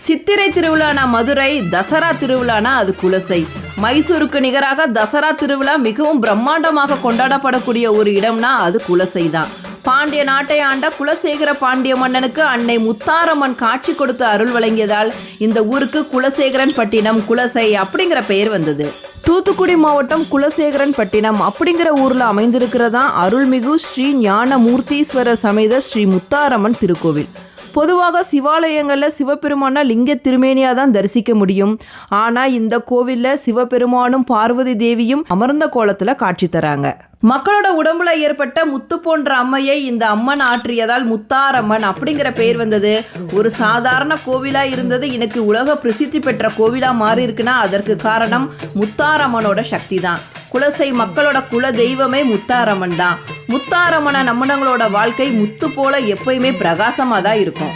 சித்திரை திருவிழானா மதுரை, தசரா திருவிழானா அது குலசை. மைசூருக்கு நிகராக தசரா திருவிழா மிகவும் பிரம்மாண்டமாக கொண்டாடப்படக்கூடிய ஒரு இடம்னா அது குலசை தான். பாண்டிய நாட்டை ஆண்ட குலசேகர பாண்டிய மன்னனுக்கு அன்னை முத்தாரம்மன் காட்சி கொடுத்து அருள் வழங்கியதால் இந்த ஊருக்கு குலசேகரன் பட்டினம், குலசை அப்படிங்கிற பெயர் வந்தது. தூத்துக்குடி மாவட்டம் குலசேகரன் பட்டினம் அப்படிங்கிற ஊர்ல அமைந்திருக்கிறதா அருள்மிகு ஸ்ரீ ஞான மூர்த்தீஸ்வரர் சமேத ஸ்ரீ முத்தாரம்மன் திருக்கோவில். பொதுவாக சிவாலயங்களில் சிவபெருமானா லிங்க திருமேனியாக தான் தரிசிக்க முடியும். ஆனால் இந்த கோவிலில் சிவபெருமானும் பார்வதி தேவியும் அமர்ந்த கோலத்தில் காட்சி தராங்க. மக்களோட உடம்புல ஏற்பட்ட முத்து போன்ற அம்மையை இந்த அம்மன் ஆற்றியதால் முத்தாரம்மன் அப்படிங்கிற பெயர் வந்தது. ஒரு சாதாரண கோவிலா இருந்தது இன்னைக்கு உலக பிரசித்தி பெற்ற கோவிலா மாறி இருக்குன்னா அதற்கு காரணம் முத்தாரம்மனோட சக்தி தான். குலசை மக்களோட குல தெய்வமே முத்தாரம்மன் தான். முத்தாரம்மனை நம்பினவங்களோட வாழ்க்கை முத்து போல எப்பயுமே பிரகாசமாக தான் இருக்கும்.